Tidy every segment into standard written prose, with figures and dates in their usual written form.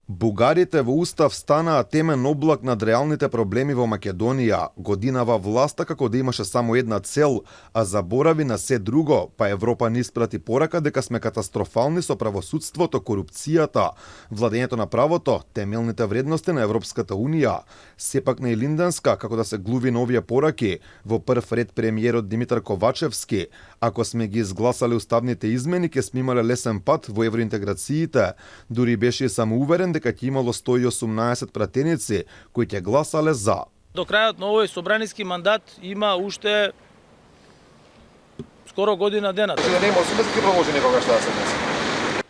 Бугарите во устав станаа темен облак над реалните проблеми во Македонија. Годинава власта како да имаше само една цел, а заборави на се друго, па Европа ни испрати порака дека сме катастрофални со правосудството, корупцијата, владењето на правото, темелните вредности на Европската Унија. Сепак не е линденска како да се глуви на овие пораки. Во прв ред премиерот Димитар Ковачевски: ако сме ги изгласали уставните измени, ќе сме имале лесен пат во евроинтеграциите. Дури беше и самоуверен дека ќе имало 118 пратеници кои ќе гласале за. До крајот на овој собраниски мандат има уште скоро година дена. Нема 80 ки проложи некогаш да се деси.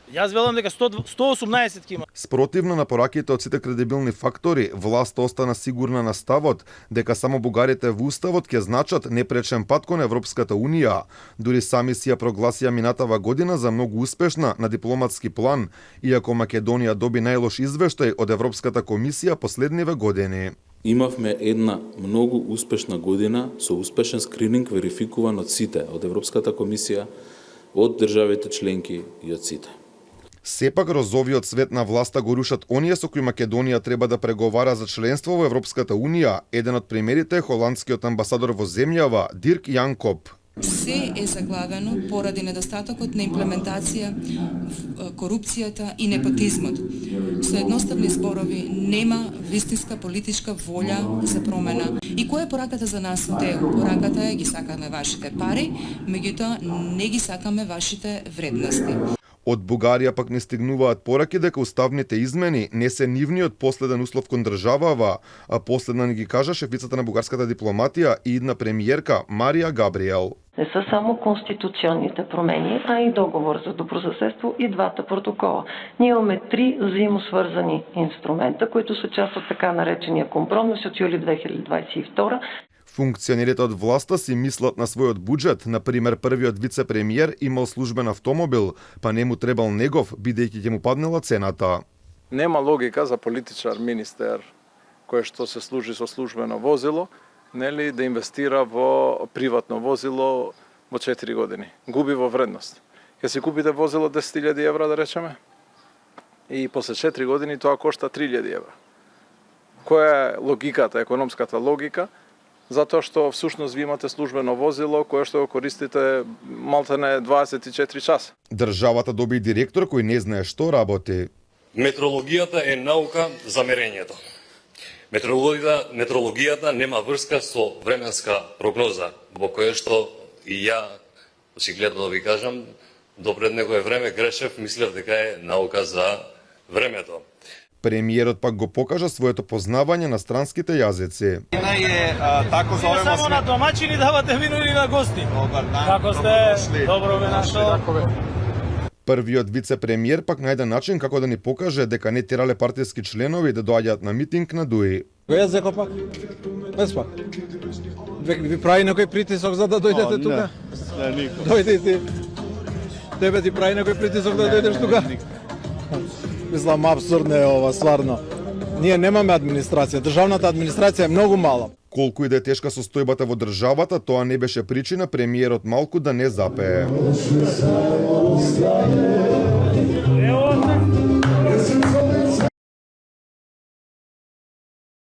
Јас велам дека 118 ки има. Спротивно на пораките од сите кредибилни фактори, власта остана сигурна на ставот дека само бугарите во уставот ќе значат непречен пат кон Европската Унија. Дури сами си ја прогласија минатава година за многу успешна на дипломатски план, иако Македонија доби најлош извештај од Европската комисија последниве години. Имавме една многу успешна година со успешен скрининг верификуван од сите, од Европската комисија, од државите членки и од сите. Сепак розовиот свет на власта го рушат оние со кои Македонија треба да преговара за членство во Европската Унија. Еден од примерите е холандскиот амбасадор во земјава, Дирк Јанкоп. Се е заглавено поради недостатокот на имплементација, корупцијата и непотизмот. Со едноставни зборови нема вистинска политичка волја за промена. И која е пораката за нас од ЕУ? Пораката е: ги сакаме вашите пари, меѓутоа не ги сакаме вашите вредности. Од Бугарија пак не стигнуваат пораки дека уставните измени не се нивниот последен услов кон државава, а последна ни ги кажа шефицата на бугарската дипломатија и идна премиерка Марија Габриел. Не са само конституционните промени, а и договор за добросъседство и двата протокола. Ние имаме три взаимосвързани инструмента, които са част от така наречения компромис от юли 2022. Функционерите од власта си мислат на својот буџет. Например, првиот вице-премиер имал службен автомобил, па не му требал негов, бидејќи ќе му паднела цената. Нема логика за политичар, министер, кој што се служи со службено возило, нели, да инвестира во приватно возило во 4 години. Губи во вредност. Ќе си купите возило 10.000 евра, да речеме, и после 4 години тоа кошта 3.000 евра. Која е логиката, економската логика? Затоа што всушност ви имате службено возило кое што го користите малтене 24 часа. Државата доби директор кој не знае што работи. Метрологијата е наука за мерењето. Метрологијата нема врска со временска прогноза, во која што и ја очигледно да ви кажам, до пред некое време грешев, мислев дека е наука за времето. Премиерот пак го покажа своето познавање на странските јазици. Не само на домаќини давате вино или на гости. Како сте? Добро ме нашол. Првиот вице-премиер пак најде начин како да ни покаже дека не терале партиски членови да доаѓаат на митинг на Дуи. Која зека пак? Еспа. Ви прави некој притисок за да дојдете тука? Не, никој. Дојдете. Тебе ти прави некој притисок да дојдеш тука? Мислам, абсурдно е ова, стварно. Ние немаме администрација, државната администрација е многу мала. Колку и да е тешка состојбата во државата, тоа не беше причина премиерот малку да не запее.